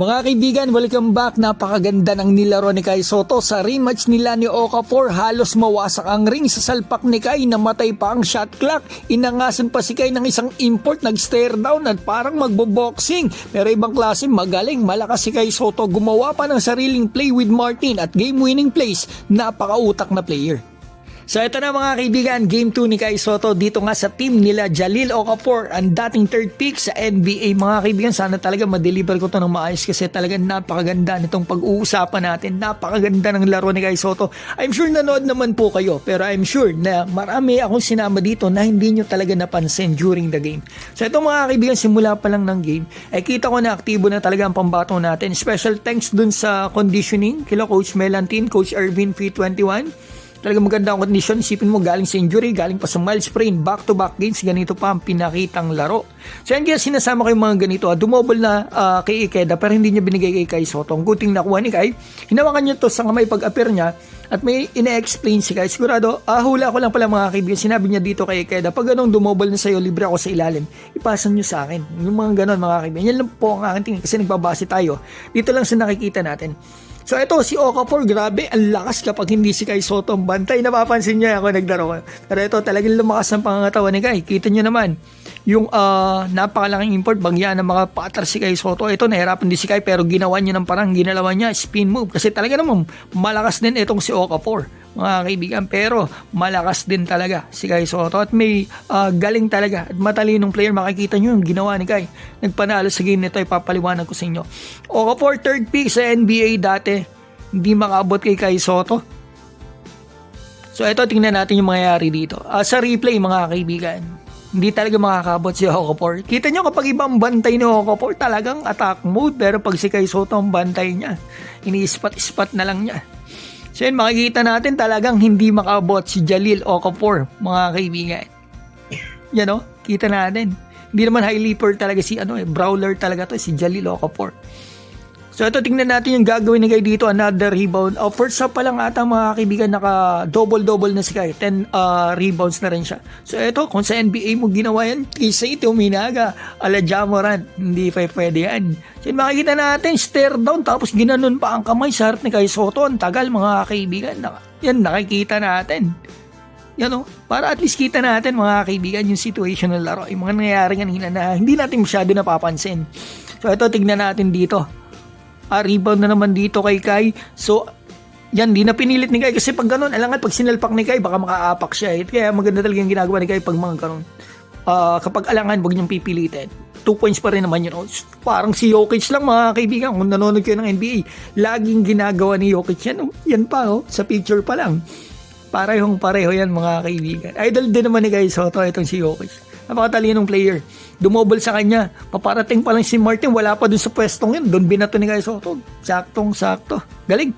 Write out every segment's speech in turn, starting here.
Mga kaibigan, welcome back. Napakaganda ng nilaro ni Kai Sotto sa rematch nila ni Okafor. Halos mawasak ang ring sa salpak ni Kai, namatay pa ang shot clock. Inangasan pa si Kai ng isang import, nag-stare down at parang magbo-boxing. Pero ibang klase, magaling, malakas si Kai Sotto. Gumawa pa ng sariling play with Martin at game-winning plays. Napakautak na player. So ito na mga kaibigan, Game 2 ni Kai Sotto dito nga sa team nila Jalil Okafor, ang dating third pick sa NBA. Mga kaibigan, sana talaga ma-deliver ko to ng maayos kasi talaga napakaganda nitong pag-uusapan natin. Napakaganda ng laro ni Kai Sotto. I'm sure nanood naman po kayo, pero I'm sure na marami akong sinama dito na hindi nyo talaga napansin during the game. So ito mga kaibigan, simula pa lang ng game, ay kita ko na aktibo na talaga ang pambato natin. Special thanks dun sa conditioning, kila Coach Melantin, Coach Ervin P21. Talagang maganda ang kondisyon. Isipin mo, galing sa injury, galing pa sa mild sprain, back-to-back games, ganito pa ang pinakitang laro. So yan kaya sinasama ko yung mga ganito. Dumobol na kay Ikeda pero hindi niya binigay kay Kai Sotto. Ang guting nakuha ni Kai, hinawakan niya to sa kamay pag-appear niya at may ina-explain si Kai. Sigurado, hula ko lang pala mga kaibigan, sinabi niya dito kay Ikeda, pag ganong dumobol na sa'yo, libre ako sa ilalim, ipasa niyo sa akin. Yung mga ganon mga kaibigan. Yan lang po ang aking tingin kasi nagbabase tayo. Dito lang sa nakikita natin. So ito si Okafor, grabe ang lakas kapag hindi si Kai Sotto ang bantay. Napapansin niya ako naglaro ko. Pero ito talagang lumakas ang pangangatawan ni Kai. Kita niyo naman yung napakalaking import, bagya ng mga patar si Kai Sotto. Ito nahirapan din si Kai pero ginawa niya ng parang ginalawa niya spin move. Kasi talaga naman malakas din itong si Okafor mga kaibigan, pero malakas din talaga si Kai Sotto at may galing talaga at matalinong player. Makikita nyo yung ginawa ni Kai, nagpanalo sa game nito, ipapaliwanag ko sa inyo. Okafor third pick sa NBA dati, hindi makaabot kay Kai Sotto. So ito, tingnan natin yung mangyayari dito sa replay mga kaibigan. Hindi talaga makakabot si Okafor. Kita nyo kapag ibang bantay ni Okafor, talagang attack mode, pero pag si Kai Sotto ang bantay niya, ini-spot na lang niya. So yun, makikita natin talagang hindi makaabot si Jalil Okafor mga kaibigan. Yan o, kita natin. Hindi naman high leaper talaga si brawler talaga to, si Jalil Okafor. So ito, tingnan natin yung gagawin ni Kai dito, another rebound. First up pa lang ata mga kaibigan, naka double-double na si Kai, 10 rebounds na rin siya. So ito, kung sa NBA mo ginawa yan, isa ito uminaga, ala Ja Morant, hindi pa pwede yan. So makikita natin, stare down, tapos ginanon pa ang kamay sa harap ni Kai Sotto. Ang tagal mga kaibigan, yan nakikita natin. Yan o, para at least kita natin mga kaibigan yung situation ng laro, yung mga nangyayari kanina na hindi natin masyado napapansin. So ito, tignan natin dito. Rebound na naman dito kay Kai. So, yan, di na pinilit ni Kai kasi pag ganun, alangan pag sinalpak ni Kai, baka makaapak siya. Kaya maganda talaga yung ginagawa ni Kai pag mga ganun. Kapag alangan, wag niyong pipilitin. 2 points pa rin naman yun. Parang si Jokic lang mga kaibigan, kung nanonood kayo ng NBA, laging ginagawa ni Jokic yan. Yan pa, sa picture pa lang. Pareho yan mga kaibigan. Idol din naman ni Kai Sotto itong si Jokic. Napakatalinong player. Dumobol sa kanya. Paparating pa lang si Martin. Wala pa dun sa pwestong yun. Doon binato ni Kai Sotto. Saktong-sakto. Galing.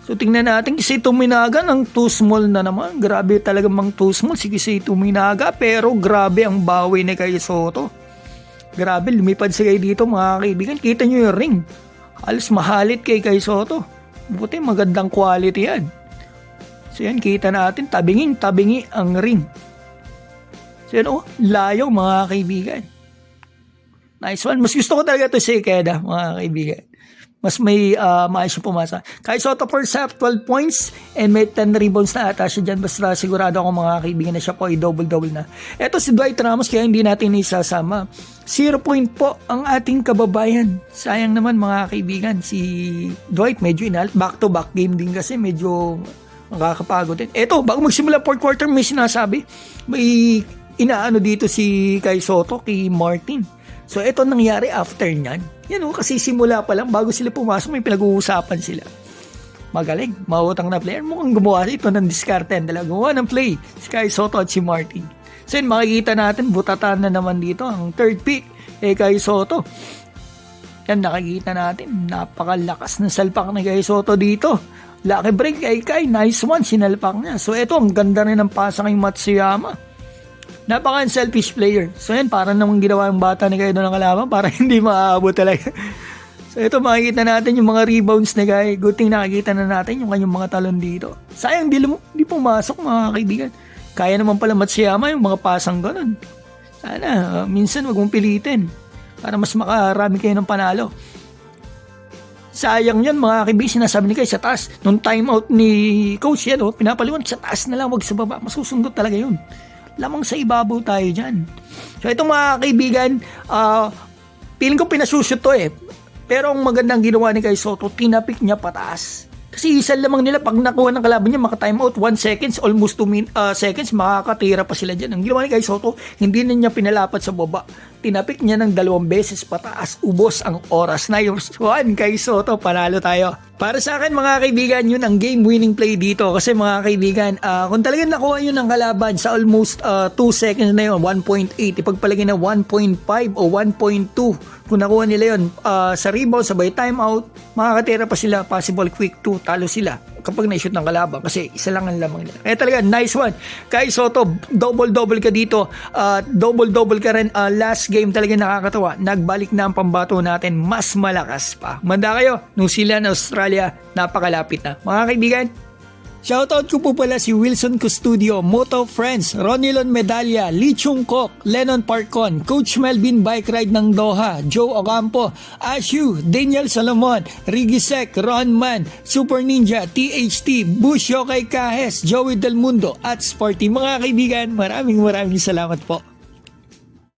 So tingnan natin. Kasi Tuminaga ng too small na naman. Grabe talaga mang too small. Si Kasi Tuminaga. Pero grabe ang bawi ni Kai Sotto. Grabe. Lumipad si Kai dito mga kaibigan. Kita nyo yung ring. Halos mahalit kay Kai Sotto. Buti magandang quality yan. So yan, kita natin. Tabingi ang ring. So yun, layo mga kaibigan. Nice one. Mas gusto ko talaga ito si Ikeda mga kaibigan. Mas may maayos yung pumasa. Kai Sotto first half, 12 points and may 10 rebounds na ata siya dyan. Basta sigurado ako mga kaibigan na siya po ay double-double na. Ito si Dwight Ramos, kaya hindi natin isasama. 0 point po ang ating kababayan. Sayang naman mga kaibigan. Si Dwight medyo inalit. Back-to-back game din kasi medyo nakakapagod din. Ito, bago magsimula fourth quarter, may sinasabi. May inaano dito si Kai Sotto kay Martin. So ito nangyari after nyan. Yan kasi simula pa lang, bago sila pumasok, may pinag-uusapan sila. Magaling, mautang na player. Mukhang gumawa ito ng diskarte. Gumawa ng play si Kai Sotto at si Martin. So yun, makikita natin, butatan na naman dito ang third pick Kai Sotto. Yan, nakikita natin, napakalakas ng salpak ni Kai Sotto dito. Lucky break kay Kai, nice one, sinalpak niya. So ito, ang ganda rin ng pasa kay Matsuyama. Napaka-selfish player. So yan, parang namang ginawa yung bata ni Kai doon ng kalaban para hindi maaabot talaga. So ito, makikita natin yung mga rebounds ni Kai. Good thing nakikita na natin yung kanyang mga talon dito. Sayang, di pumasok mga kaibigan. Kaya naman pala Matsuyama yung mga pasang ganun. Sana, minsan wag mong pilitin para mas makarami kayo ng panalo. Sayang yan mga kaibigan, sinasabi ni Kai sa taas. Nung timeout ni coach yan, pinapaliwan sa taas na lang, wag sa baba. Masusundot talaga yun. Lamang sa ibabaw tayo dyan. So itong mga kaibigan, feeling ko pinasushoot to Pero ang magandang ginawa ni Kai Soto, tinapik niya pataas. Kasi isa lamang nila, pag nakuha ng kalaban niya, maka-timeout 1 seconds, almost 2 seconds, makakatira pa sila dyan. Ang ginawa ni Kai Soto, hindi na niya pinalapat sa baba. Tinapik niya ng 2 beses pataas, ubos ang oras. Nice one, Kai Soto, panalo tayo. Para sa akin mga kaibigan, yun ang game-winning play dito. Kasi mga kaibigan, kung talagang nakuha yun ng kalaban sa almost 2 seconds na yun, 1.8, ipagpalagay na 1.5 o 1.2, kung nakuha nila yun sa rebound, sabay timeout, makakatira pa sila, possible quick 2, talo sila kapag na-shoot ng kalaban kasi isa lang ang lamang nila. Kaya talaga, nice one. Kai Soto, double-double ka dito. Double-double ka rin. Last game talaga nakakatawa. Nagbalik na ang pambato natin. Mas malakas pa. Manda kayo. New Zealand, Australia, napakalapit na. Mga kaibigan, shoutout ko po pala si Wilson Custodio, Moto Friends, Ronilon Medalla, Lee Chung Kok, Lennon Parkon, Coach Melvin Bike Ride ng Doha, Joe Ocampo, Ashu, Daniel Salomon, Riggy Sec, Ron Man, Super Ninja, THT, Bush Yokai Kahes, Joey Del Mundo at Sporty. Mga kaibigan, maraming salamat po.